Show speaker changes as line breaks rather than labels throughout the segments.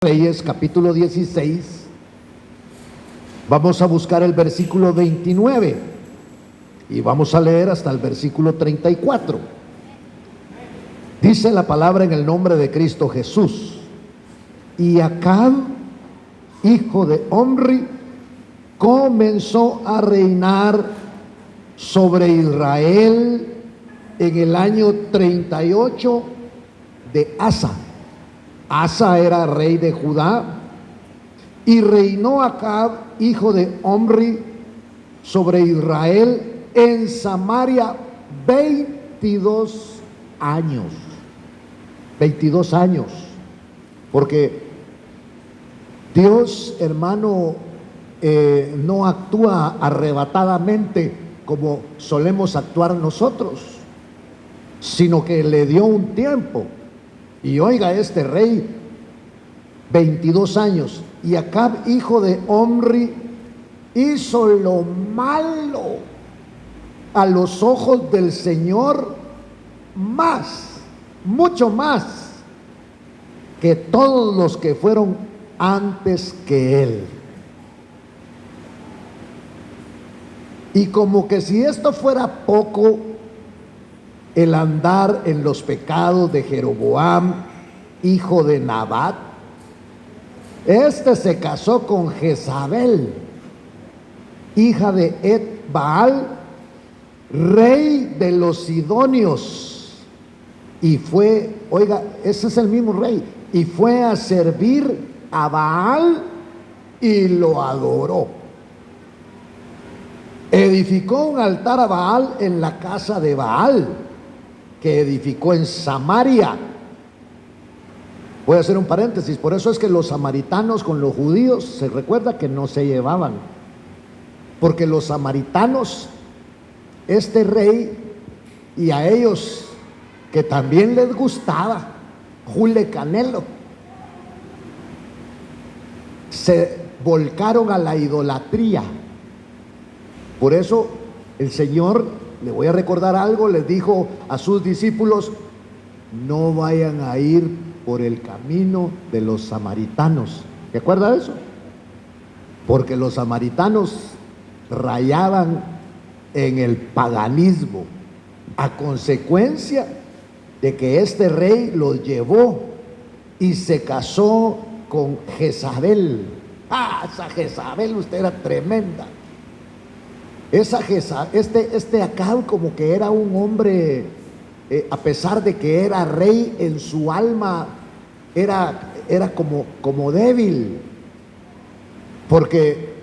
Reyes capítulo 16, vamos a buscar el versículo 29 y vamos a leer hasta el versículo 34. Dice la palabra en el nombre de Cristo Jesús: y Acab, hijo de Omri, comenzó a reinar sobre Israel en el año 38 de Asa. Asa era rey de Judá, y reinó Acab, hijo de Omri, sobre Israel en Samaria 22 años. 22 años. Porque Dios, hermano, no actúa arrebatadamente como solemos actuar nosotros, sino que le dio un tiempo. Y oiga, este rey, 22 años, y Acab, hijo de Omri, hizo lo malo a los ojos del Señor, mucho más que todos los que fueron antes que él. Y como que si esto fuera poco, el andar en los pecados de Jeroboam, hijo de Nabat, este se casó con Jezabel, hija de Et-Baal, rey de los sidonios, y fue, oiga, ese es el mismo rey, y fue a servir a Baal y lo adoró. Edificó un altar a Baal en la casa de Baal, que edificó en Samaria. Voy a hacer un paréntesis, por eso es que los samaritanos con los judíos, se recuerda que no se llevaban, porque los samaritanos, este rey, y a ellos que también les gustaba Jule Canelo, se volcaron a la idolatría. Por eso el Señor, le voy a recordar algo, les dijo a sus discípulos: no vayan a ir por el camino de los samaritanos. ¿Se acuerda de eso? Porque los samaritanos rayaban en el paganismo, a consecuencia de que este rey los llevó y se casó con Jezabel. Esa Jezabel, usted era tremenda. Este Acab como que era un hombre, a pesar de que era rey, en su alma era como débil, porque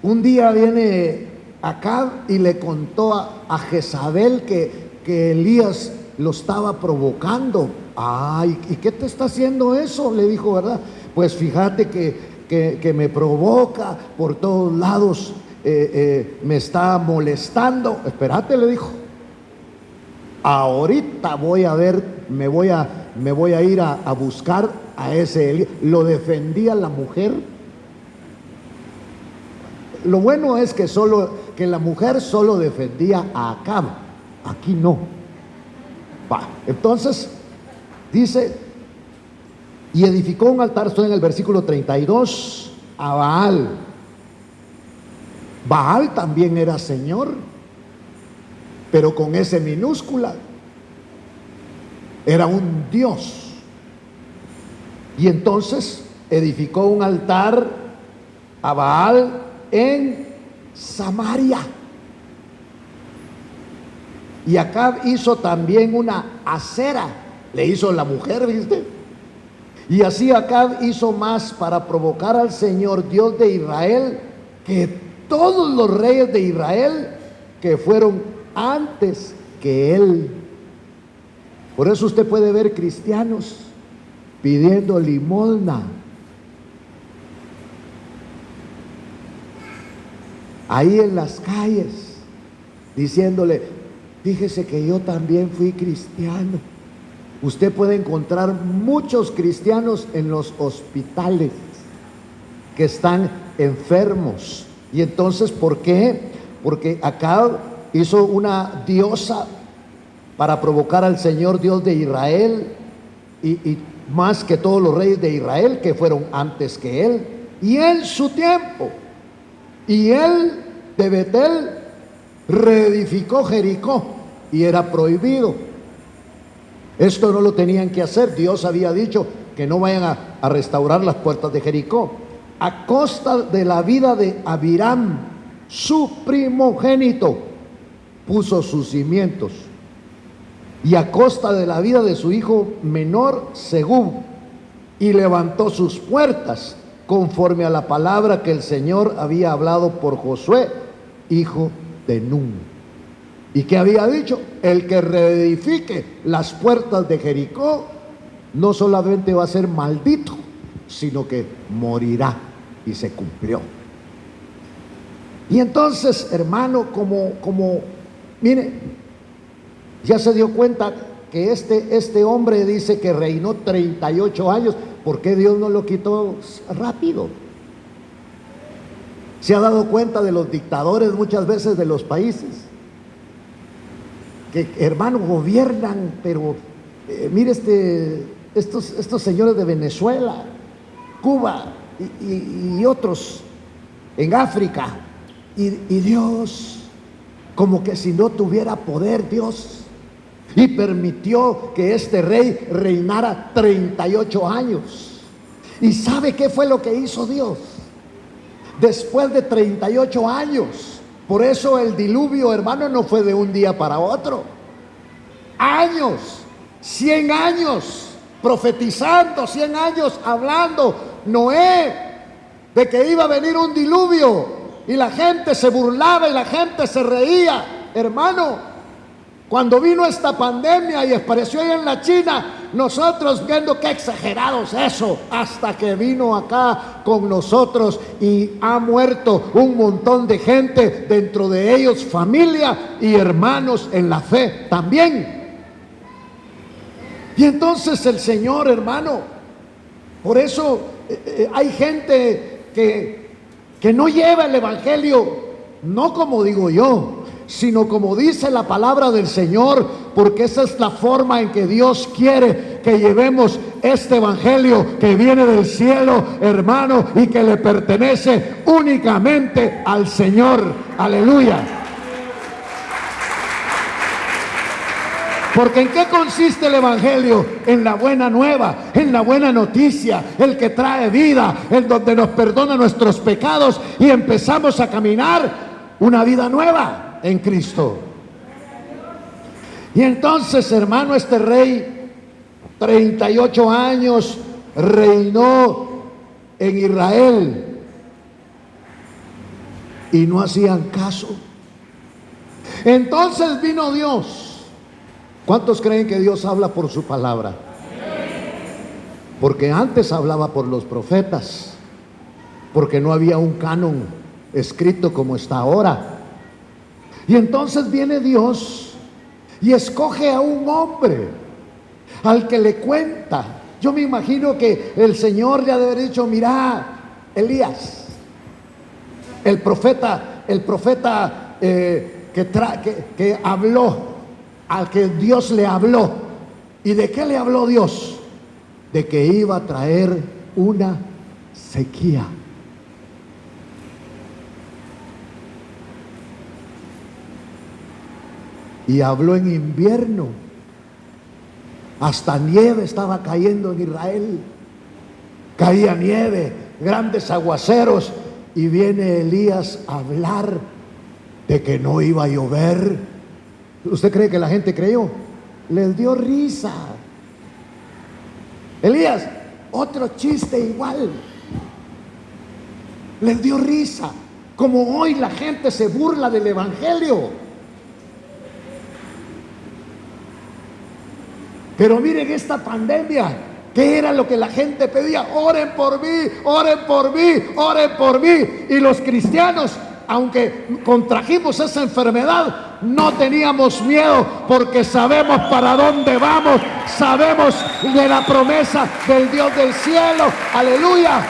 un día viene Acab y le contó a Jezabel que Elías lo estaba provocando. Ay, ¿y qué te está haciendo eso?, le dijo, ¿verdad? Pues fíjate que me provoca por todos lados. Me está molestando. Espérate, le dijo, ahorita voy a ver, me voy a ir a buscar a ese Elías. Lo defendía la mujer. Lo bueno es que la mujer solo defendía a Acab, aquí no. Entonces dice: y edificó un altar, estoy en el versículo 32, a Baal. Baal también era señor, pero con S minúscula. Era un dios. Y entonces edificó un altar a Baal en Samaria. Y Acab hizo también una acera, le hizo la mujer, ¿viste? Y así Acab hizo más para provocar al Señor Dios de Israel que todos los reyes de Israel que fueron antes que él. Por eso usted puede ver cristianos pidiendo limosna ahí en las calles, diciéndole: fíjese que yo también fui cristiano. Usted puede encontrar muchos cristianos en los hospitales que están enfermos. Y entonces, ¿por qué? Porque Acab hizo una diosa para provocar al Señor Dios de Israel, y más que todos los reyes de Israel que fueron antes que él, y en su tiempo. Y él de Betel reedificó Jericó, y era prohibido. Esto no lo tenían que hacer. Dios había dicho que no vayan a restaurar las puertas de Jericó. A costa de la vida de Abiram, su primogénito, puso sus cimientos, y a costa de la vida de su hijo menor, Segub, y levantó sus puertas, conforme a la palabra que el Señor había hablado por Josué, hijo de Nun. ¿Y qué había dicho? El que reedifique las puertas de Jericó no solamente va a ser maldito, sino que morirá. Y se cumplió. Y entonces, hermano, mire, ya se dio cuenta que este hombre dice que reinó 38 años. ¿Por qué Dios no lo quitó rápido? Se ha dado cuenta de los dictadores muchas veces de los países, que, hermano, gobiernan, pero mire estos señores de Venezuela, Cuba y otros en África, y Dios, como que si no tuviera poder Dios, y permitió que este rey reinara 38 años. ¿Y sabe qué fue lo que hizo Dios? Después de 38 años, por eso el diluvio, hermano, no fue de un día para otro. Años, 100 años profetizando, 100 años hablando Noé de que iba a venir un diluvio, y la gente se burlaba y la gente se reía. Hermano, cuando vino esta pandemia y apareció ahí en la China, nosotros viendo qué exagerados eso, hasta que vino acá con nosotros y ha muerto un montón de gente, dentro de ellos familia y hermanos en la fe también. Y entonces el Señor, hermano, por eso hay gente que no lleva el evangelio, no como digo yo, sino como dice la palabra del Señor, porque esa es la forma en que Dios quiere que llevemos este evangelio que viene del cielo, hermano, y que le pertenece únicamente al Señor. Aleluya. Porque ¿en qué consiste el evangelio? En la buena nueva, en la buena noticia, el que trae vida, en donde nos perdona nuestros pecados y empezamos a caminar una vida nueva en Cristo. Y entonces, hermano, este rey 38 años reinó en Israel y no hacían caso. Entonces vino Dios. ¿Cuántos creen que Dios habla por su palabra? Porque antes hablaba por los profetas, porque no había un canon escrito como está ahora. Y entonces viene Dios y escoge a un hombre al que le cuenta. Yo me imagino que el Señor le ha de haber dicho: mira, Elías, el profeta que habló, al que Dios le habló. ¿Y de qué le habló Dios? De que iba a traer una sequía. Y habló en invierno. Hasta nieve estaba cayendo en Israel. Caía nieve, grandes aguaceros. Y viene Elías a hablar de que no iba a llover. ¿Usted cree que la gente creyó? Les dio risa. Elías, otro chiste igual. Les dio risa. Como hoy la gente se burla del evangelio. Pero miren esta pandemia, ¿qué era lo que la gente pedía? Oren por mí, oren por mí, oren por mí. Y los cristianos, aunque contrajimos esa enfermedad, no teníamos miedo, porque sabemos para dónde vamos, sabemos de la promesa del Dios del cielo. Aleluya.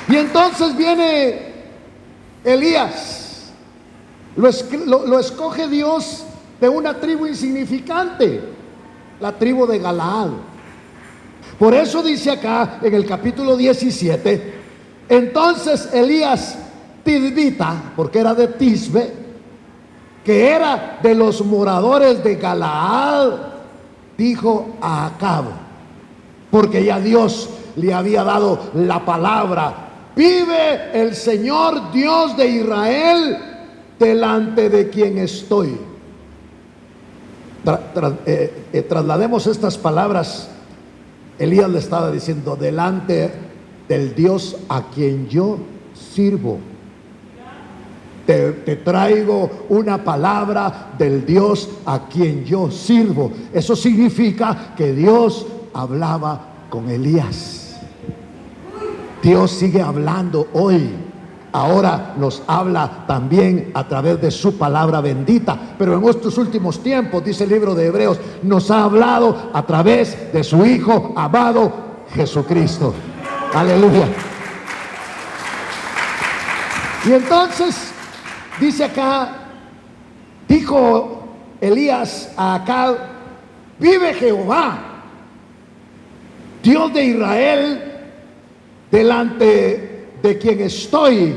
Y entonces viene Elías, lo escoge Dios de una tribu insignificante, la tribu de Galaad. Por eso dice acá en el capítulo 17, entonces Elías Tisbita, porque era de Tisbe, que era de los moradores de Galaad, dijo a Acab, porque ya Dios le había dado la palabra: vive el Señor Dios de Israel, delante de quien estoy. Traslademos estas palabras. Elías le estaba diciendo: delante del Dios a quien yo sirvo. Te traigo una palabra del Dios a quien yo sirvo. Eso significa que Dios hablaba con Elías. Dios sigue hablando hoy. Ahora nos habla también a través de su palabra bendita, pero en estos últimos tiempos, dice el libro de Hebreos, nos ha hablado a través de su Hijo amado Jesucristo. Aleluya. Y entonces dice acá, dijo Elías a Acab: vive Jehová, Dios de Israel, delante de quien estoy,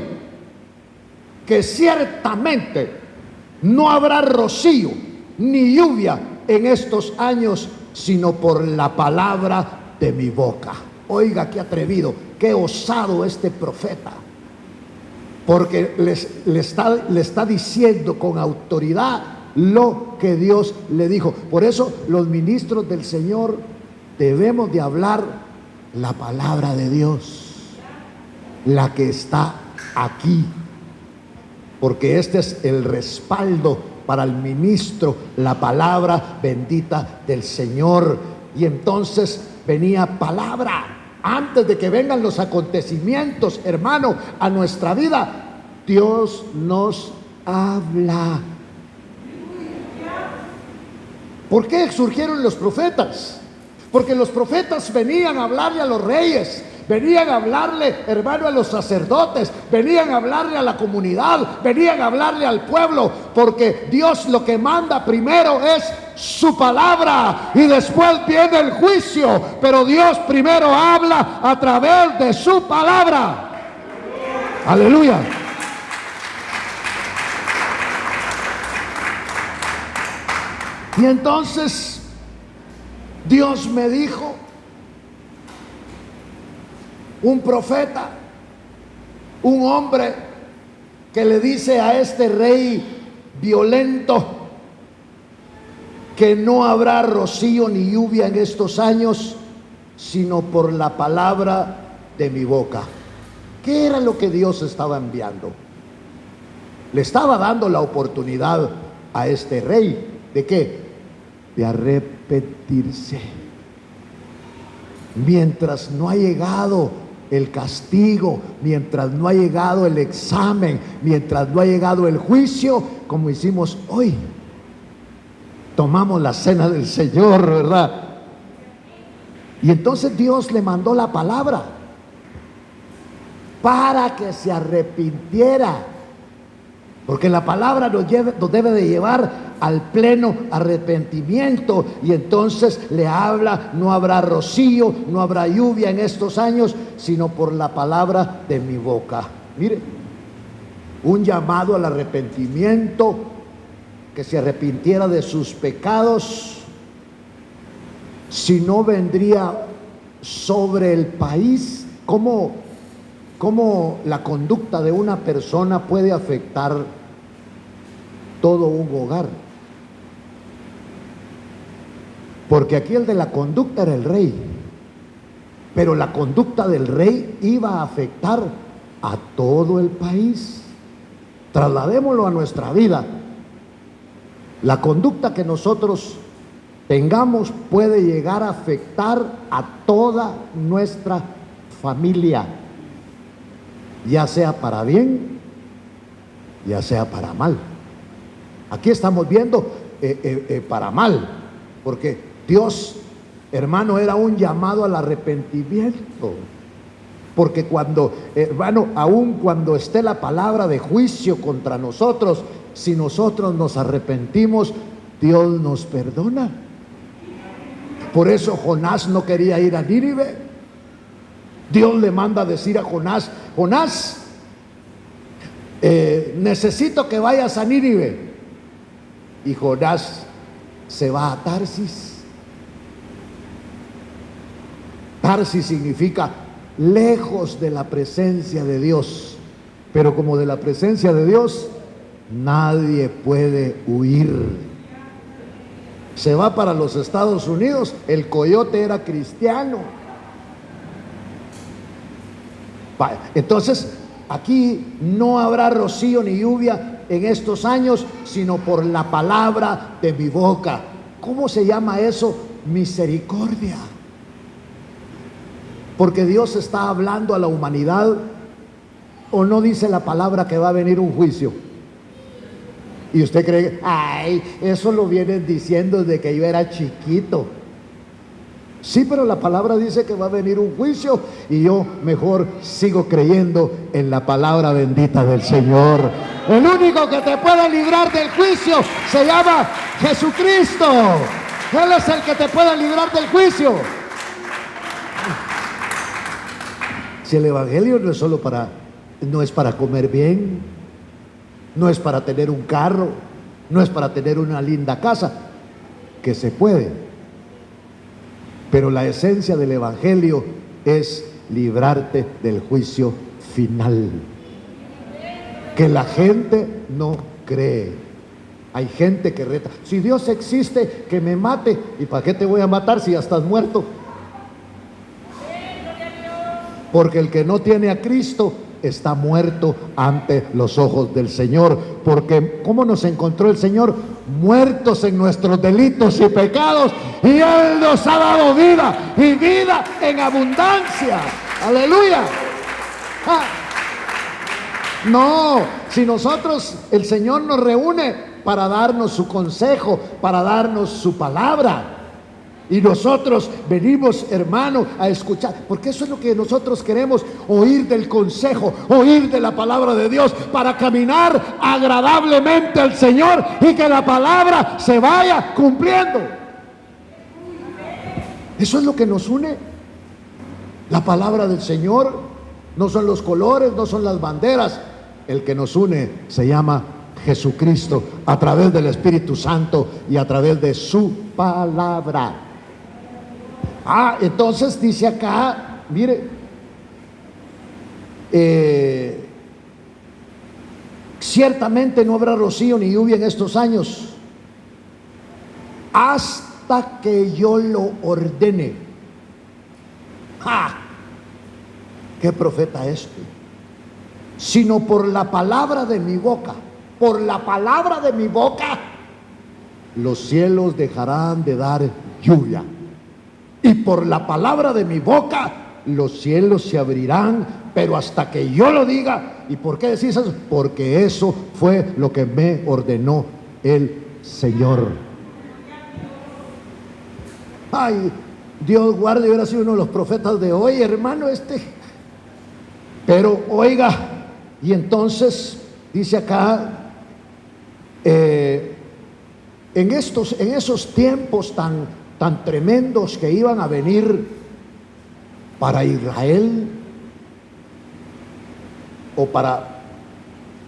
que ciertamente no habrá rocío ni lluvia en estos años, sino por la palabra de mi boca. Oiga, qué atrevido, qué osado este profeta, porque le está diciendo con autoridad lo que Dios le dijo. Por eso los ministros del Señor debemos de hablar la palabra de Dios, la que está aquí, porque este es el respaldo para el ministro, la palabra bendita del Señor. Y entonces venía palabra. Antes de que vengan los acontecimientos, hermano, a nuestra vida, Dios nos habla. ¿Por qué surgieron los profetas? Porque los profetas venían a hablarle a los reyes, venían a hablarle, hermano, a los sacerdotes, venían a hablarle a la comunidad, venían a hablarle al pueblo, porque Dios lo que manda primero es su palabra y después viene el juicio, pero Dios primero habla a través de su palabra. Aleluya. Y entonces Dios me dijo, un profeta, un hombre que le dice a este rey violento que no habrá rocío ni lluvia en estos años, sino por la palabra de mi boca. ¿Qué era lo que Dios estaba enviando? Le estaba dando la oportunidad a este rey, ¿de qué? De arrepentirse. Mientras no ha llegado el castigo, mientras no ha llegado el examen, mientras no ha llegado el juicio, como hicimos hoy, tomamos la cena del Señor, ¿verdad? Y entonces Dios le mandó la palabra para que se arrepintiera, porque la palabra nos debe de llevar al pleno arrepentimiento. Y entonces le habla: no habrá rocío, no habrá lluvia en estos años, sino por la palabra de mi boca. Mire, un llamado al arrepentimiento, que se arrepintiera de sus pecados. Si no vendría sobre el país, ¿cómo la conducta de una persona puede afectar todo un hogar? Porque aquí el de la conducta era el rey, pero la conducta del rey iba a afectar a todo el país. Trasladémoslo a nuestra vida. La conducta que nosotros tengamos puede llegar a afectar a toda nuestra familia, ya sea para bien, ya sea para mal. Aquí estamos viendo para mal, porque Dios, hermano, era un llamado al arrepentimiento. Porque cuando, hermano, aun cuando esté la palabra de juicio contra nosotros, si nosotros nos arrepentimos, Dios nos perdona. Por eso Jonás no quería ir a Nínive. Dios le manda a decir a Jonás: Jonás, necesito que vayas a Nínive. Y Jonás se va a Tarsis. Tarsis significa lejos de la presencia de Dios. Pero como de la presencia de Dios nadie puede huir. Se va para los Estados Unidos. El coyote era cristiano. Entonces, aquí no habrá rocío ni lluvia en estos años, sino por la palabra de mi boca. ¿Cómo se llama eso? Misericordia. Porque Dios está hablando a la humanidad. ¿O no dice la palabra que va a venir un juicio? Y usted cree, ay, eso lo vienen diciendo desde que yo era chiquito. Sí, pero la palabra dice que va a venir un juicio, y yo mejor sigo creyendo en la palabra bendita del Señor. El único que te puede librar del juicio se llama Jesucristo. Él es el que te puede librar del juicio. Si el evangelio no es solo no es para comer bien, no es para tener un carro, no es para tener una linda casa, que se puede, pero la esencia del evangelio es librarte del juicio final, que la gente no cree. Hay gente que reta: si Dios existe, que me mate. ¿Y para qué te voy a matar si ya estás muerto? Porque el que no tiene a Cristo está muerto ante los ojos del Señor. Porque ¿cómo nos encontró el Señor? Muertos en nuestros delitos y pecados, y Él nos ha dado vida, y vida en abundancia. Aleluya. No, si nosotros, el Señor nos reúne para darnos su consejo, para darnos su palabra, y nosotros venimos, hermano, a escuchar, porque eso es lo que nosotros queremos: oír del consejo, oír de la palabra de Dios, para caminar agradablemente al Señor y que la palabra se vaya cumpliendo. Eso es lo que nos une. La palabra del Señor. No son los colores, no son las banderas. El que nos une se llama Jesucristo, a través del Espíritu Santo y a través de su palabra. Entonces dice acá, mire, ciertamente no habrá rocío ni lluvia en estos años, hasta que yo lo ordene. ¿Qué profeta es este? Sino por la palabra de mi boca, por la palabra de mi boca, los cielos dejarán de dar lluvia. Y por la palabra de mi boca los cielos se abrirán, pero hasta que yo lo diga. ¿Y por qué decís eso? Porque eso fue lo que me ordenó el Señor. Ay, Dios guarde, hubiera sido uno de los profetas de hoy, hermano, Pero oiga, y entonces dice acá, en esos tiempos tan tremendos que iban a venir para Israel, o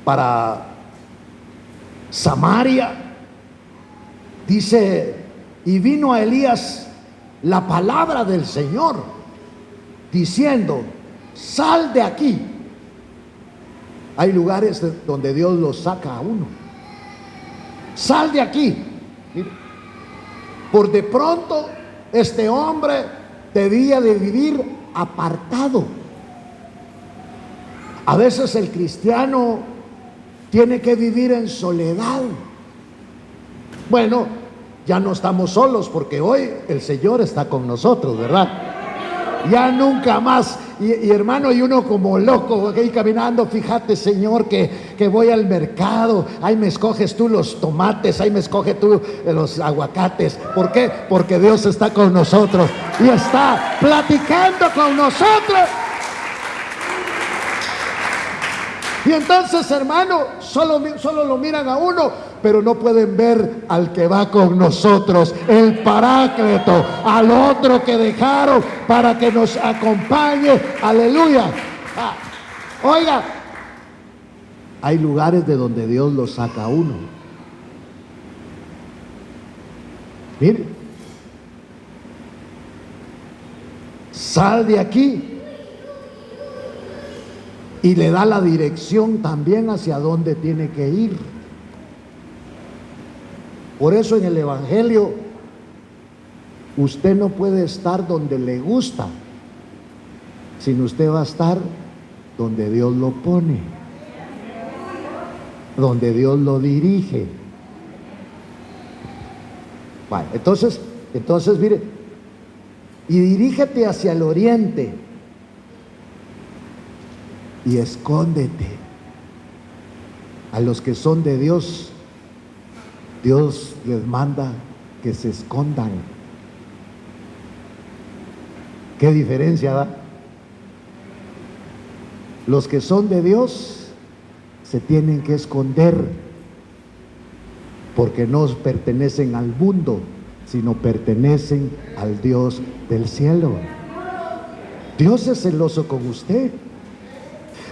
para Samaria, dice: y vino a Elías la palabra del Señor, diciendo: sal de aquí. Hay lugares donde Dios los saca a uno. Sal de aquí. Por de pronto este hombre debía de vivir apartado. A veces el cristiano tiene que vivir en soledad. Bueno, ya no estamos solos, porque hoy el Señor está con nosotros, ¿verdad? Ya nunca más. Y hermano, y uno como loco aquí caminando: fíjate, Señor, que voy al mercado, ahí me escoges tú los tomates, ahí me escoges tú los aguacates. ¿Por qué? Porque Dios está con nosotros y está platicando con nosotros. Y entonces, hermano, solo lo miran a uno pero no pueden ver al que va con nosotros, el Paráclito, al otro que dejaron para que nos acompañe. Aleluya. Oiga, hay lugares de donde Dios lo saca a uno. Mire, sal de aquí y le da la dirección también hacia dónde tiene que ir. Por eso en el Evangelio usted no puede estar donde le gusta, sino usted va a estar donde Dios lo pone, donde Dios lo dirige. Bueno, entonces mire, y dirígete hacia el oriente y escóndete. A los que son de Dios, Dios les manda que se escondan. ¿Qué diferencia da? Los que son de Dios se tienen que esconder, porque no pertenecen al mundo, sino pertenecen al Dios del cielo. Dios es celoso con usted.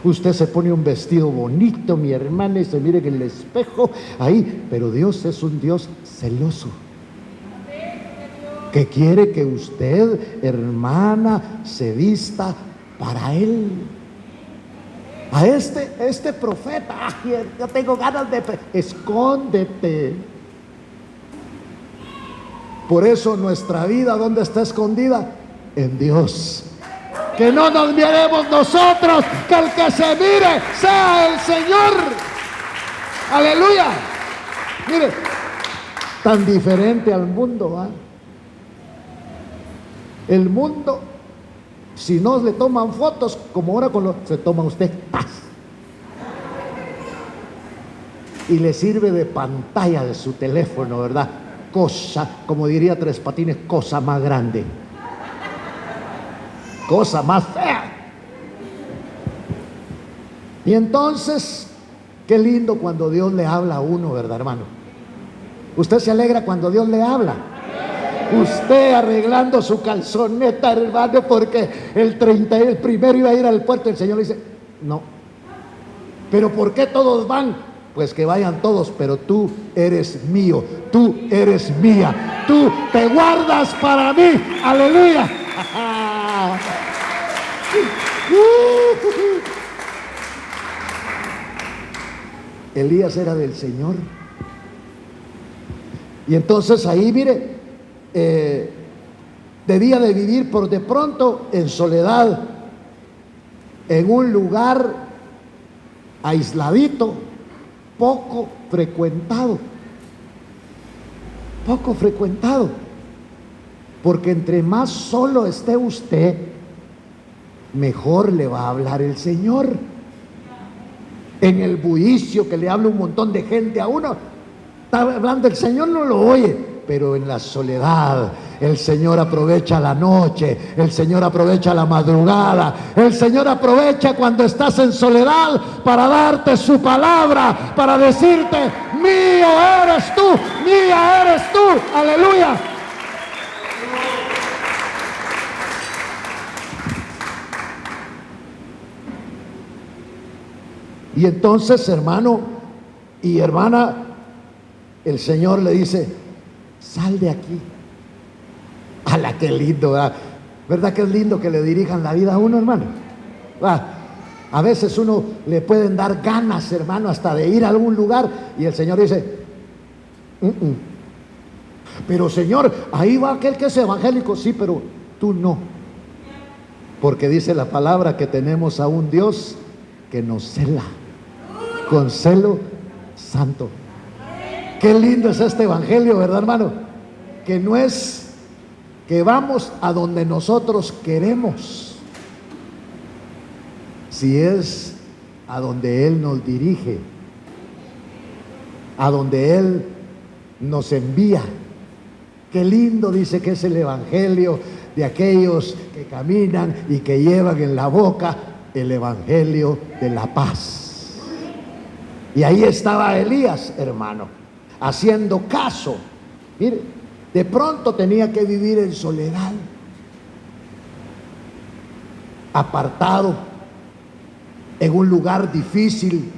Usted se pone un vestido bonito, mi hermana, y se mira en el espejo ahí, pero Dios es un Dios celoso, que quiere que usted, hermana, se vista para Él. A este profeta, yo tengo ganas de... Escóndete. Por eso nuestra vida, ¿dónde está escondida? En Dios. Que no nos miremos nosotros, que el que se mire sea el Señor. Aleluya. Mire, tan diferente al mundo, ¿va? El mundo, si no le toman fotos, como ahora se toma usted, ¡paz! Y le sirve de pantalla de su teléfono, ¿verdad? Cosa, como diría Tres Patines, cosa más grande, cosa más fea. Y entonces, qué lindo cuando Dios le habla a uno, ¿verdad, hermano? Usted se alegra cuando Dios le habla. Usted arreglando su calzoneta, hermano, porque el 31 iba a ir al puerto. El Señor le dice, no. ¿Pero por qué todos van? Pues que vayan todos, pero tú eres mío, tú eres mía, tú te guardas para mí. Aleluya. Elías era del Señor. Y entonces ahí, mire, debía de vivir por de pronto en soledad, en un lugar aisladito, poco frecuentado, porque entre más solo esté usted, mejor le va a hablar el Señor. En el bullicio que le habla un montón de gente a uno, está hablando el Señor, no lo oye, pero en la soledad el Señor aprovecha la noche, el Señor aprovecha la madrugada, el Señor aprovecha cuando estás en soledad para darte su palabra, para decirte, mío eres tú, mía eres tú. Aleluya. Y entonces, hermano y hermana, el Señor le dice, sal de aquí. ¡Hala, qué lindo! ¿Verdad que es lindo que le dirijan la vida a uno, hermano? A veces uno le pueden dar ganas, hermano, hasta de ir a algún lugar, y el Señor dice, pero Señor, ahí va aquel que es evangélico. Sí, pero tú no, porque dice la palabra que tenemos a un Dios que nos cela con celo santo. Qué lindo es este evangelio, ¿verdad, hermano? Que no es que vamos a donde nosotros queremos, si es a donde Él nos dirige, a donde Él nos envía. Qué lindo dice que es el evangelio de aquellos que caminan y que llevan en la boca el evangelio de la paz. Y ahí estaba Elías, hermano. haciendo caso. Mire, de pronto tenía que vivir en soledad, apartado, en un lugar difícil,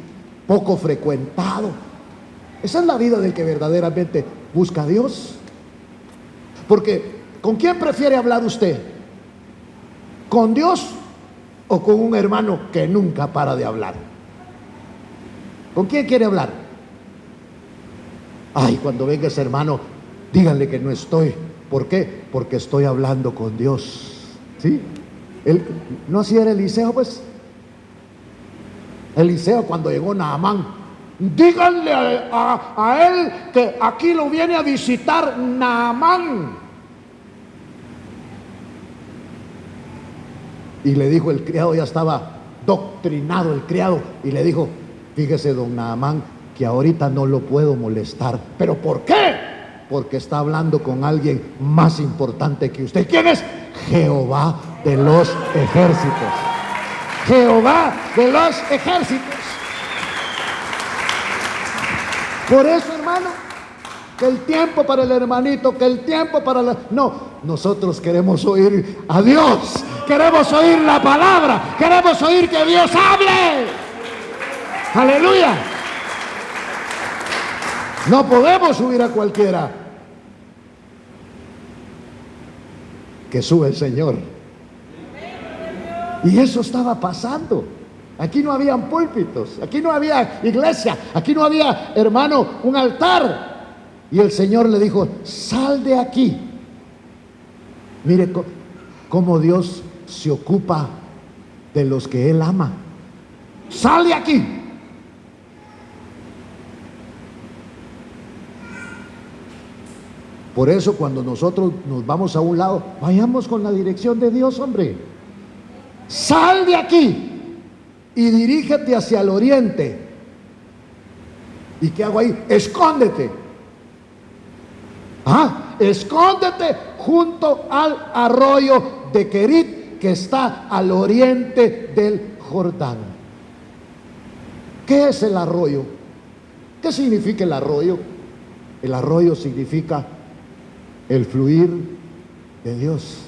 poco frecuentado. Esa es la vida del que verdaderamente busca a Dios. Porque, ¿con quién prefiere hablar usted? ¿Con Dios o con un hermano que nunca para de hablar? ¿Con quién quiere hablar? Ay, cuando venga ese hermano, díganle que no estoy. ¿Por qué? Porque estoy hablando con Dios. ¿Sí? ¿No así era Eliseo, pues? Eliseo, cuando llegó Naamán, díganle a él que aquí lo viene a visitar Naamán. Y le dijo el criado, ya estaba doctrinado el criado, y le dijo: fíjese, don Naamán, que ahorita no lo puedo molestar. ¿Pero por qué? Porque está hablando con alguien más importante que usted. ¿Quién es? Jehová de los ejércitos. Jehová de los ejércitos. Por eso, hermano, que el tiempo para el hermanito, que el tiempo para la... No, nosotros queremos oír a Dios, queremos oír la palabra, queremos oír que Dios hable. Aleluya. No podemos subir a cualquiera. Que sube el Señor. Y eso estaba pasando. Aquí no habían púlpitos, aquí no había iglesia, aquí no había, hermano, un altar. Y el Señor le dijo: sal de aquí. Mire cómo Dios se ocupa de los que Él ama. Sal de aquí. Por eso, cuando nosotros nos vamos a un lado, vayamos con la dirección de Dios, hombre. Sal de aquí y dirígete hacia el oriente. ¿Y qué hago ahí? Escóndete. Escóndete junto al arroyo de Querit, que está al oriente del Jordán. ¿Qué es el arroyo? ¿Qué significa el arroyo? El arroyo significa el fluir de Dios,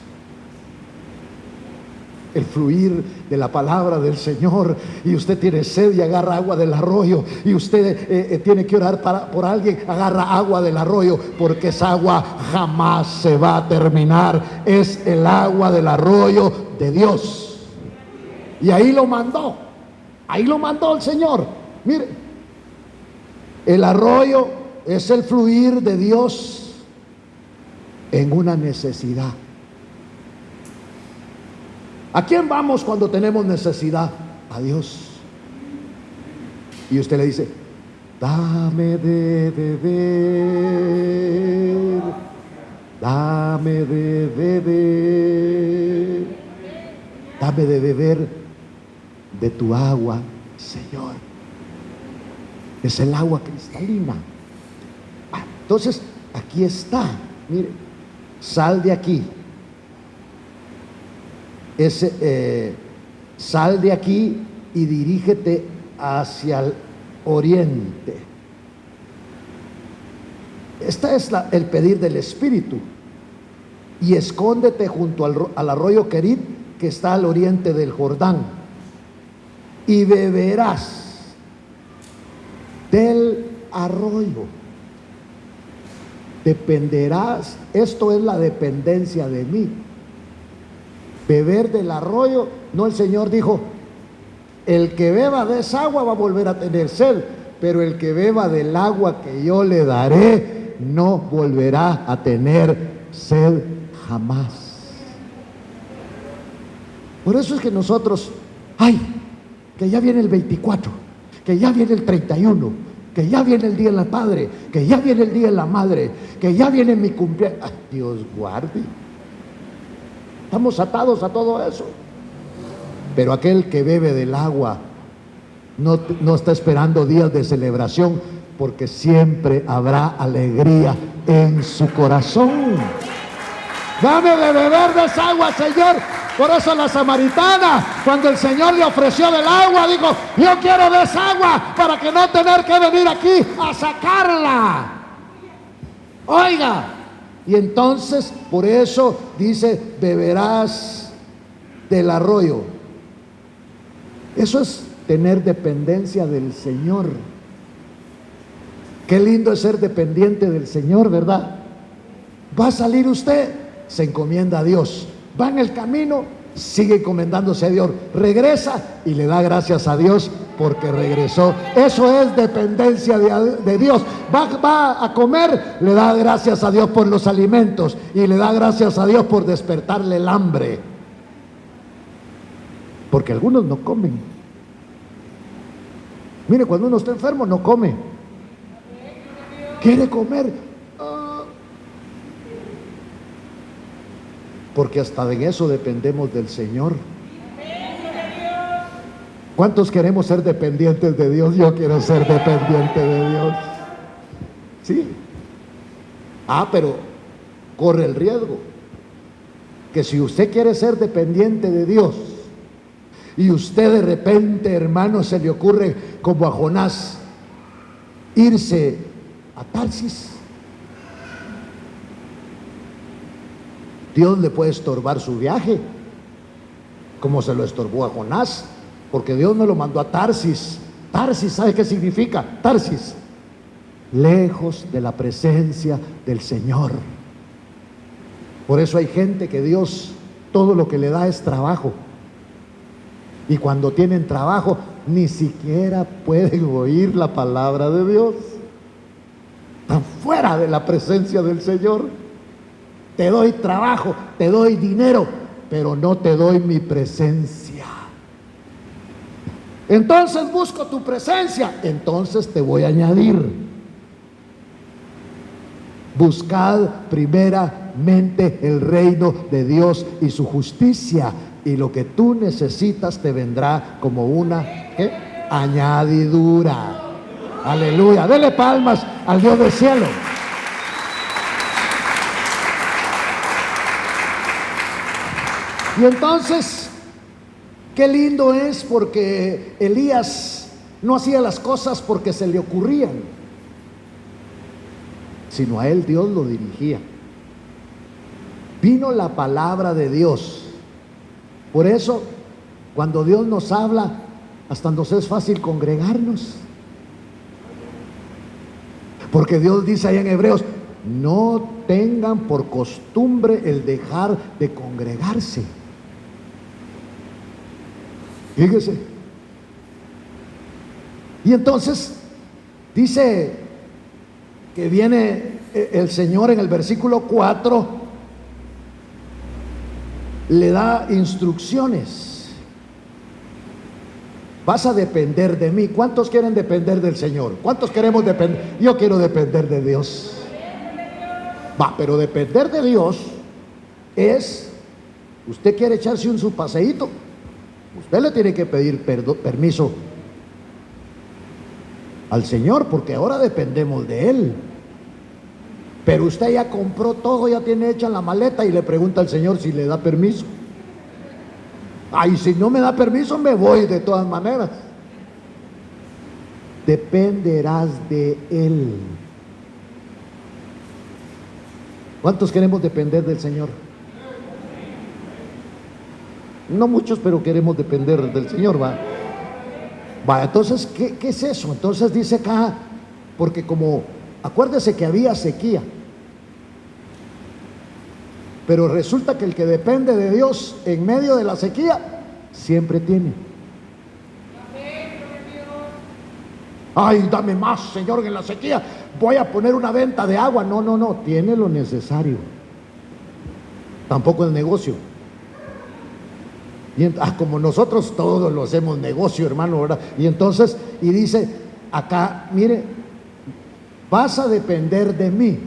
el fluir de la palabra del Señor. Y usted tiene sed y agarra agua del arroyo, y usted tiene que orar por alguien, agarra agua del arroyo, porque esa agua jamás se va a terminar. Es el agua del arroyo de Dios. Y ahí lo mandó el Señor. Mire, el arroyo es el fluir de Dios en una necesidad. ¿A quién vamos cuando tenemos necesidad? A Dios. Y usted le dice: dame de beber, dame de beber, dame de beber de tu agua, Señor. Es el agua cristalina. Entonces, aquí está. Mire, sal de aquí. Sal de aquí y dirígete hacia el oriente. Este es el pedir del Espíritu. Y escóndete junto al arroyo Querit, que está al oriente del Jordán, y beberás del arroyo. Dependerás. Esto es la dependencia de mí. Beber del arroyo. No, el Señor dijo: el que beba de esa agua va a volver a tener sed, pero el que beba del agua que yo le daré no volverá a tener sed jamás. Por eso es que nosotros, que ya viene el 24, que ya viene el 31, que ya viene el Día del Padre, que ya viene el Día de la Madre, que ya viene mi cumpleaños. Dios guarde. Estamos atados a todo eso. Pero aquel que bebe del agua no está esperando días de celebración, porque siempre habrá alegría en su corazón. Dame de beber de esa agua, Señor. Por eso la samaritana, cuando el Señor le ofreció del agua, dijo: yo quiero de esa agua para que no tener que venir aquí a sacarla. Oiga, y entonces por eso dice, beberás del arroyo. Eso es tener dependencia del Señor. Qué lindo es ser dependiente del Señor, ¿verdad? Va a salir usted, se encomienda a Dios. Va en el camino, sigue encomendándose a Dios. Regresa y le da gracias a Dios porque regresó. Eso es dependencia de Dios. Va a comer, le da gracias a Dios por los alimentos y le da gracias a Dios por despertarle el hambre. Porque algunos no comen. Mire, cuando uno está enfermo no come. Quiere comer. Porque hasta en eso dependemos del Señor. ¿Cuántos queremos ser dependientes de Dios? Yo quiero ser dependiente de Dios. Sí. Pero corre el riesgo que si usted quiere ser dependiente de Dios y usted de repente, hermano, se le ocurre como a Jonás irse a Tarsis, Dios le puede estorbar su viaje, como se lo estorbó a Jonás, porque Dios no lo mandó a Tarsis. Tarsis, ¿sabe qué significa? Tarsis, lejos de la presencia del Señor. Por eso hay gente que Dios todo lo que le da es trabajo, y cuando tienen trabajo ni siquiera pueden oír la palabra de Dios. Están fuera de la presencia del Señor. Te doy trabajo, te doy dinero, pero no te doy mi presencia. Entonces busco tu presencia, entonces te voy a añadir. Buscad primeramente el reino de Dios y su justicia, y lo que tú necesitas te vendrá como una añadidura. Aleluya, dele palmas al Dios del cielo. Y entonces, qué lindo es, porque Elías no hacía las cosas porque se le ocurrían, sino a él Dios lo dirigía. Vino la palabra de Dios. Por eso, cuando Dios nos habla, hasta nos es fácil congregarnos. Porque Dios dice ahí en Hebreos, no tengan por costumbre el dejar de congregarse. Fíjese. Y entonces dice que viene el Señor en el versículo 4, le da instrucciones. Vas a depender de mí. ¿Cuántos quieren depender del Señor? ¿Cuántos queremos depender? Yo quiero depender de Dios. Pero depender de Dios es, usted quiere echarse su paseíto, usted le tiene que pedir permiso al Señor, porque ahora dependemos de Él. Pero usted ya compró todo, ya tiene hecha la maleta y le pregunta al Señor si le da permiso. Si no me da permiso, me voy de todas maneras. Dependerás de Él. ¿Cuántos queremos depender del Señor? No muchos, pero queremos depender del Señor, entonces, ¿qué es eso? Entonces dice acá, porque como, acuérdese que había sequía, pero resulta que el que depende de Dios en medio de la sequía, siempre tiene. Dame más, Señor, en la sequía voy a poner una venta de agua. No, tiene lo necesario. Tampoco el negocio. Y como nosotros todos lo hacemos negocio, hermano, ¿verdad? Y entonces, y dice acá, mire, vas a depender de mí.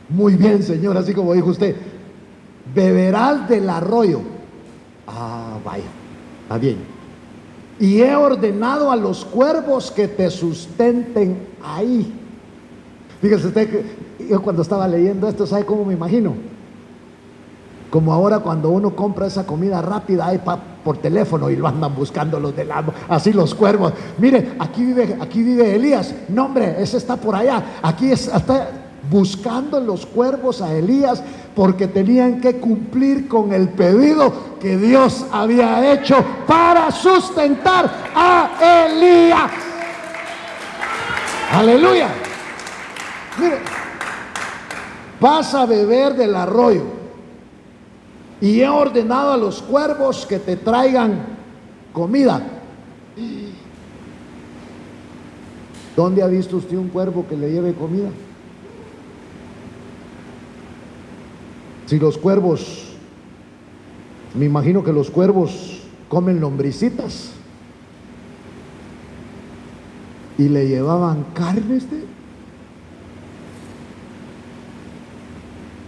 Muy bien, Señor, así como dijo usted, beberás del arroyo. Vaya, está bien. Y he ordenado a los cuervos que te sustenten ahí. Fíjese usted que yo cuando estaba leyendo esto, ¿sabe cómo me imagino? Como ahora cuando uno compra esa comida rápida por teléfono y lo andan buscando los del lado, así los cuervos. Mire, aquí vive Elías. No, hombre, ese está por allá. Aquí está buscando los cuervos a Elías porque tenían que cumplir con el pedido que Dios había hecho para sustentar a Elías. Aleluya. Mire, vas a beber del arroyo y he ordenado a los cuervos que te traigan comida. ¿Dónde ha visto usted un cuervo que le lleve comida? Si los cuervos, me imagino que los cuervos comen lombricitas y le llevaban carne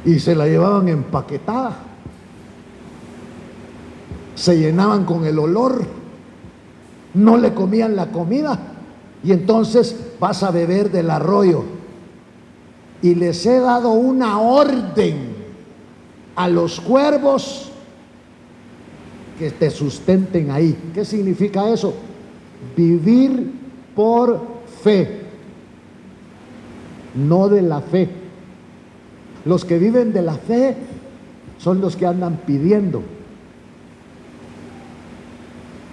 y se la llevaban empaquetada, se llenaban con el olor, no le comían la comida. Y entonces vas a beber del arroyo. Y les he dado una orden a los cuervos que te sustenten ahí. ¿Qué significa eso? Vivir por fe, no de la fe. Los que viven de la fe son los que andan pidiendo.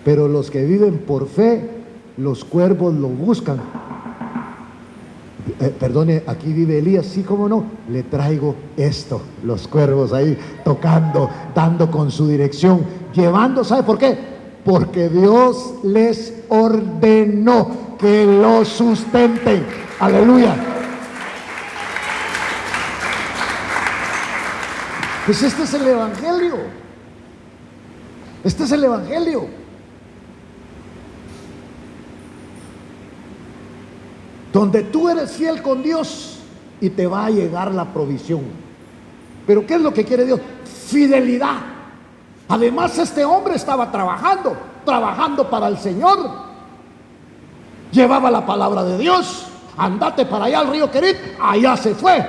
Pero los que viven por fe, los cuervos lo buscan. Perdone, aquí vive Elías, sí, cómo no, le traigo esto, los cuervos ahí tocando, dando con su dirección, llevando, ¿sabe por qué? Porque Dios les ordenó que lo sustenten. Aleluya. Pues este es el evangelio. Este es el evangelio. Donde tú eres fiel con Dios y te va a llegar la provisión. Pero ¿qué es lo que quiere Dios? Fidelidad. Además, este hombre estaba trabajando para el Señor. Llevaba la palabra de Dios. Andate para allá al río Querit, allá se fue,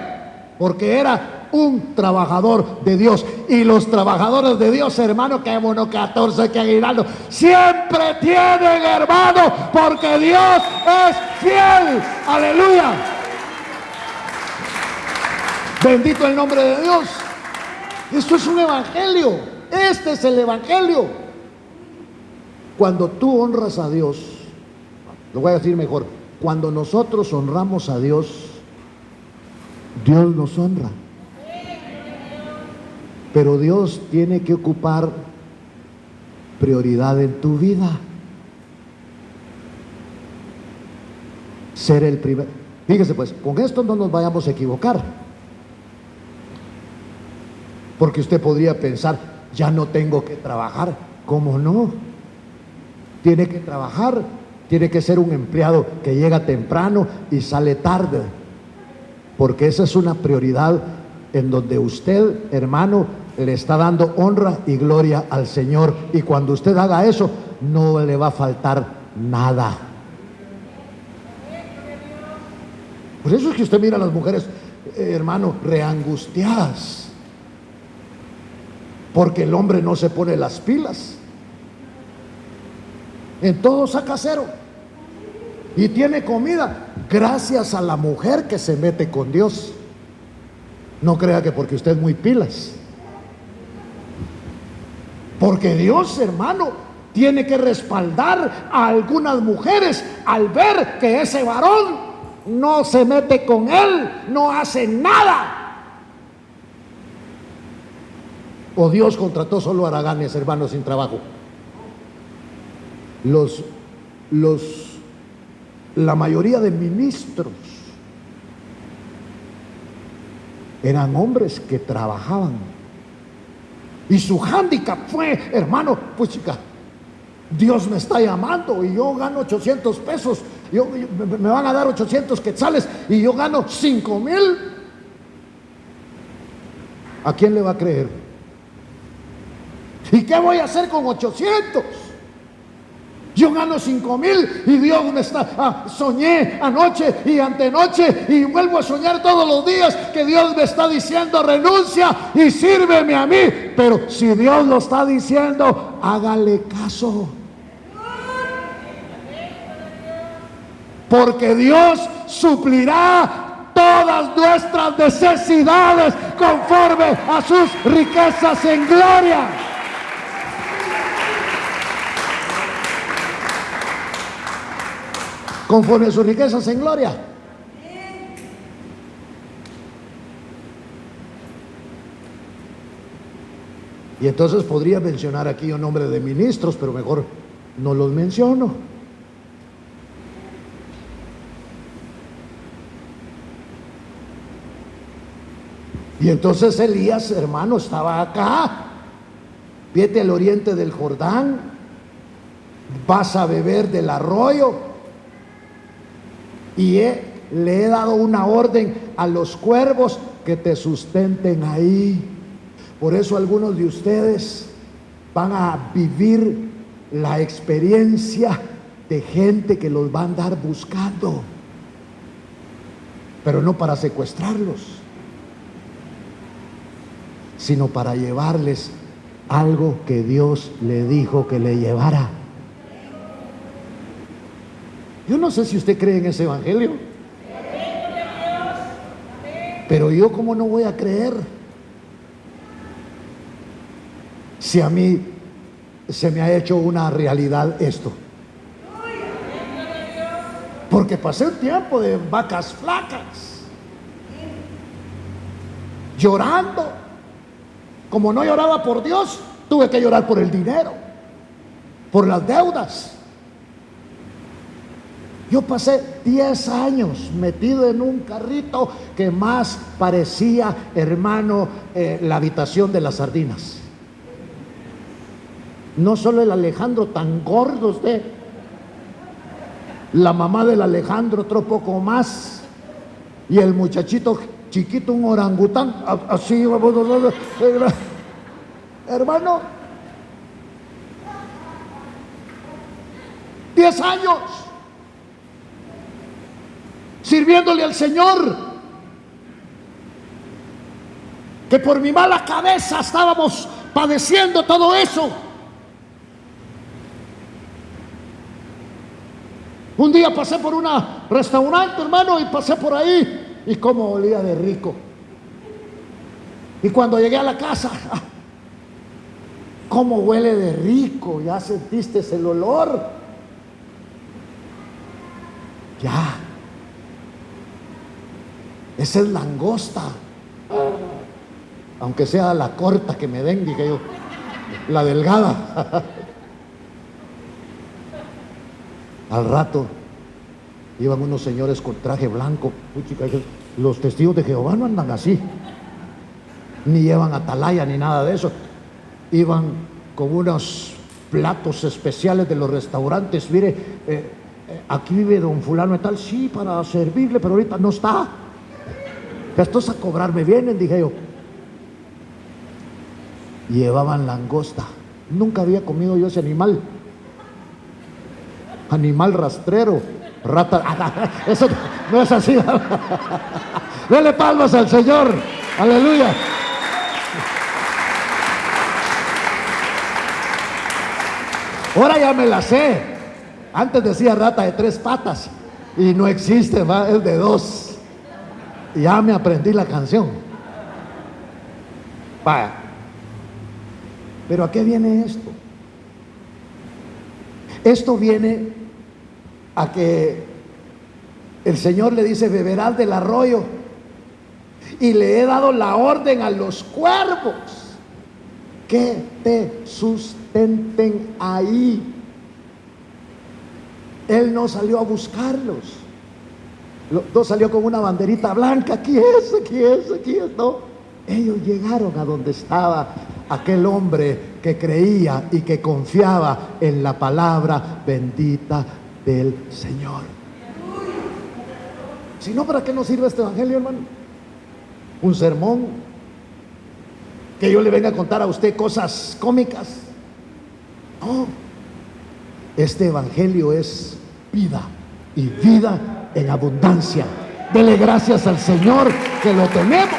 porque era un trabajador de Dios. Y los trabajadores de Dios, hermano, que bono 14, que aguinaldo, siempre tienen, hermano, porque Dios es fiel. Aleluya. Bendito el nombre de Dios. Esto es un evangelio. Este es el evangelio. Cuando tú honras a Dios, lo voy a decir mejor, cuando nosotros honramos a Dios, Dios nos honra. Pero Dios tiene que ocupar prioridad en tu vida. Ser el primer. Fíjese pues, con esto no nos vayamos a equivocar. Porque usted podría pensar, ya no tengo que trabajar. ¿Cómo no? Tiene que trabajar, tiene que ser un empleado que llega temprano y sale tarde. Porque esa es una prioridad en donde usted, hermano, le está dando honra y gloria al Señor. Y cuando usted haga eso, no le va a faltar nada. Por eso es que usted mira a las mujeres, hermano, reangustiadas, porque el hombre no se pone las pilas. En todo saca cero y tiene comida gracias a la mujer que se mete con Dios. No crea que porque usted es muy pilas. Porque Dios, hermano, tiene que respaldar a algunas mujeres al ver que ese varón no se mete con él, no hace nada. O Dios contrató solo haraganes, hermanos, sin trabajo. La mayoría de ministros eran hombres que trabajaban. Y su hándicap fue, hermano, pues chica, Dios me está llamando y yo gano 800 pesos, me van a dar 800 quetzales y yo gano 5,000. ¿A quién le va a creer? ¿Y qué voy a hacer con 800? Yo gano 5,000 y Dios me está, soñé anoche y antenoche y vuelvo a soñar todos los días que Dios me está diciendo renuncia y sírveme a mí. Pero si Dios lo está diciendo, hágale caso. Porque Dios suplirá todas nuestras necesidades conforme a sus riquezas en gloria. Conforme a sus riquezas en gloria. Y entonces podría mencionar aquí un nombre de ministros, pero mejor no los menciono. Y entonces Elías, hermano, estaba acá. Vete al oriente del Jordán, vas a beber del arroyo, y le he dado una orden a los cuervos que te sustenten ahí. Por eso algunos de ustedes van a vivir la experiencia de gente que los va a andar buscando, pero no para secuestrarlos, sino para llevarles algo que Dios le dijo que le llevara. Yo no sé si usted cree en ese evangelio, pero yo, ¿cómo no voy a creer? Si a mí se me ha hecho una realidad esto. Porque pasé un tiempo de vacas flacas, llorando. Como no lloraba por Dios, tuve que llorar por el dinero, por las deudas. Yo pasé 10 años metido en un carrito que más parecía, hermano, la habitación de las sardinas. No solo el Alejandro tan gordo usted, la mamá del Alejandro otro poco más, y el muchachito chiquito, un orangután, así, hermano, 10 años sirviéndole al Señor, que por mi mala cabeza estábamos padeciendo todo eso. Un día pasé por un restaurante, hermano, y pasé por ahí, y cómo olía de rico. Y cuando llegué a la casa, cómo huele de rico. Ya sentiste el olor. Ya. Esa es langosta. Aunque sea la corta que me den, dije yo, la delgada. Al rato iban unos señores con traje blanco. Uy, chica, los testigos de Jehová no andan así, ni llevan atalaya ni nada de eso. Iban con unos platos especiales de los restaurantes. Mire, aquí vive don fulano y tal. Sí, para servirle, pero ahorita no está. Estos a cobrarme vienen, dije yo. Llevaban langosta. Nunca había comido yo ese animal. Animal rastrero, rata. Eso no es así. Dele palmas al Señor. Aleluya. Ahora ya me la sé. Antes decía rata de 3 patas y no existe, ¿va? Es de 2. Ya me aprendí la canción. Vaya. Pero ¿a qué viene esto? Esto viene a que el Señor le dice: beberás del arroyo, y le he dado la orden a los cuervos que te sustenten ahí. Él no salió a buscarlos, no salió con una banderita blanca, aquí es, no. Ellos llegaron a donde estaba aquel hombre que creía y que confiaba en la palabra bendita del Señor. Si no, ¿para qué nos sirve este evangelio, hermano? Un sermón, que yo le venga a contar a usted cosas cómicas. No, este evangelio es vida, y vida en abundancia. Dele gracias al Señor que lo tenemos.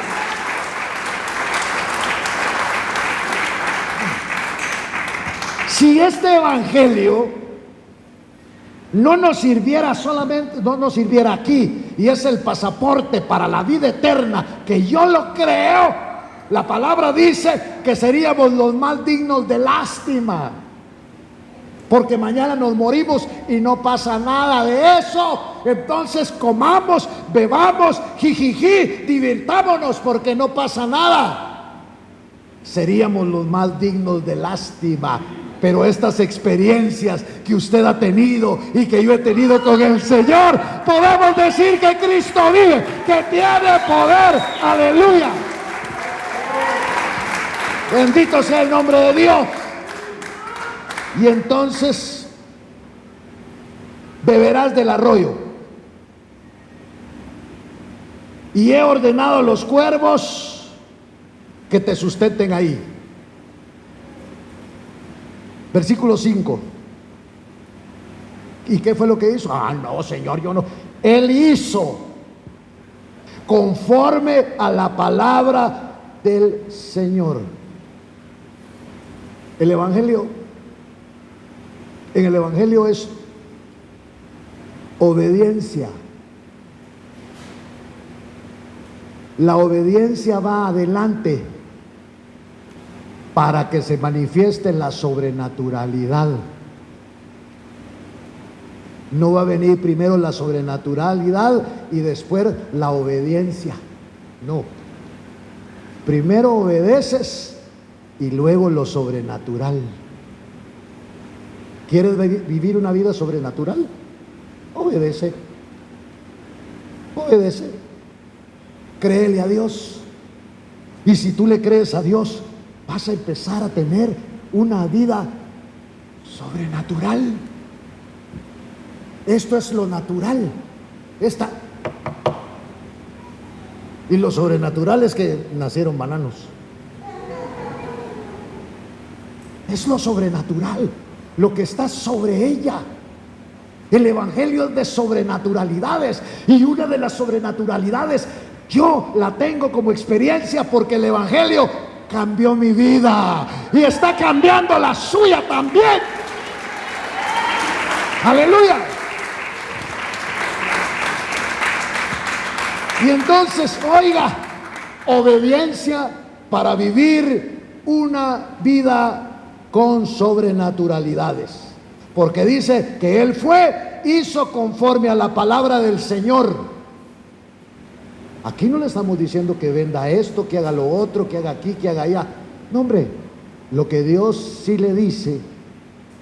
Si este evangelio no nos sirviera solamente, no nos sirviera aquí, y es el pasaporte para la vida eterna, que yo lo creo, la palabra dice que seríamos los más dignos de lástima, porque mañana nos morimos y no pasa nada de eso. Entonces comamos, bebamos, jijiji, divirtámonos, porque no pasa nada. Seríamos los más dignos de lástima. Pero estas experiencias que usted ha tenido y que yo he tenido con el Señor, podemos decir que Cristo vive, que tiene poder. Aleluya. Bendito sea el nombre de Dios. Y entonces beberás del arroyo. Y he ordenado a los cuervos que te sustenten ahí. Versículo 5. ¿Y qué fue lo que hizo? Ah, no, Señor, yo no. Él hizo conforme a la palabra del Señor. El Evangelio, en el Evangelio es obediencia. La obediencia va adelante para que se manifieste la sobrenaturalidad. No va a venir primero la sobrenaturalidad y después la obediencia. No. Primero obedeces y luego lo sobrenatural. ¿Quieres vivir una vida sobrenatural? Obedece. Obedece. Créele a Dios. Y si tú le crees a Dios, vas a empezar a tener una vida sobrenatural. Esto es lo natural. Y lo sobrenatural es que nacieron bananos. Es lo sobrenatural, lo que está sobre ella. El Evangelio es de sobrenaturalidades, y una de las sobrenaturalidades yo la tengo como experiencia, porque el Evangelio cambió mi vida y está cambiando la suya también. Aleluya. Y entonces, oiga, obediencia para vivir una vida con sobrenaturalidades, porque dice que Él hizo conforme a la palabra del Señor. Aquí no le estamos diciendo que venda esto, que haga lo otro, que haga aquí, que haga allá. No, hombre, lo que Dios sí le dice,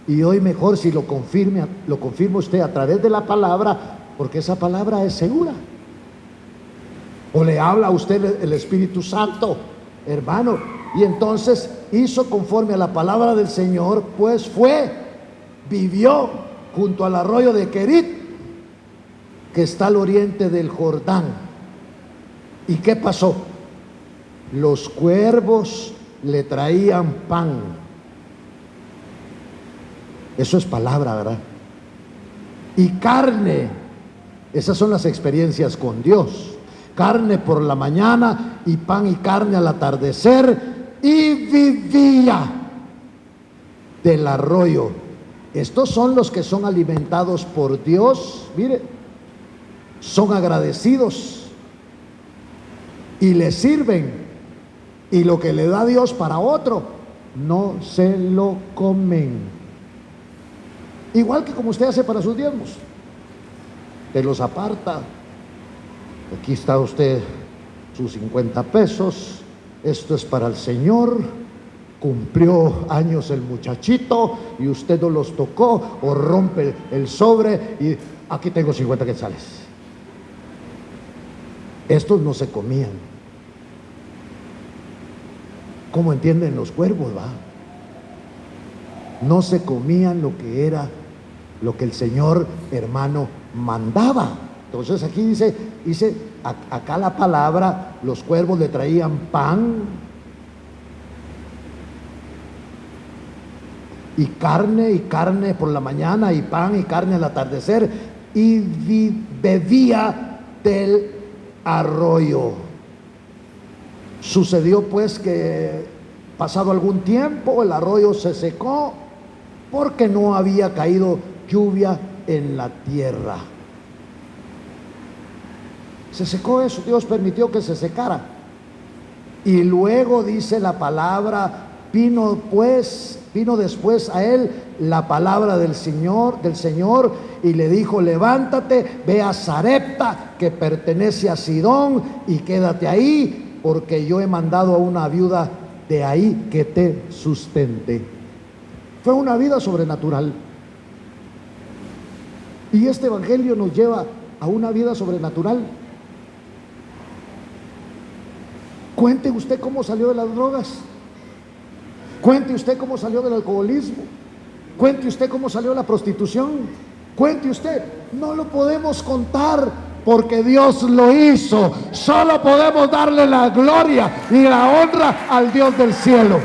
y hoy mejor si lo confirma usted a través de la palabra, porque esa palabra es segura. O le habla a usted el Espíritu Santo, hermano, y entonces hizo conforme a la palabra del Señor, pues vivió junto al arroyo de Querit, que está al oriente del Jordán. ¿Y qué pasó? Los cuervos le traían pan. Eso es palabra, ¿verdad? Y carne. Esas son las experiencias con Dios. Carne por la mañana y pan y carne al atardecer, y vivía del arroyo. Estos son los que son alimentados por Dios. Mire, son agradecidos y le sirven, y lo que le da Dios para otro no se lo comen. Igual que como usted hace para sus diezmos, te los aparta. Aquí está usted sus 50 pesos, esto es para el Señor. Cumplió años el muchachito y usted no los tocó, o rompe el sobre y aquí tengo 50 quetzales. Estos no se comían. ¿Cómo entienden los cuervos, va? No se comían lo que era, lo que el Señor, hermano, mandaba. Entonces aquí dice acá la palabra, los cuervos le traían pan y carne por la mañana, y pan y carne al atardecer, y bebía del arroyo. Sucedió pues que pasado algún tiempo el arroyo se secó, porque no había caído lluvia en la tierra. Se secó eso, Dios permitió que se secara. Y luego dice la palabra, vino después a él la palabra del Señor, y le dijo: levántate, ve a Sarepta, que pertenece a Sidón, y quédate ahí, porque yo he mandado a una viuda de ahí que te sustente. Fue una vida sobrenatural. Y este evangelio nos lleva a una vida sobrenatural. Cuente usted cómo salió de las drogas. Cuente usted cómo salió del alcoholismo. Cuente usted cómo salió de la prostitución. Cuente usted. No lo podemos contar porque Dios lo hizo. Solo podemos darle la gloria y la honra al Dios del cielo.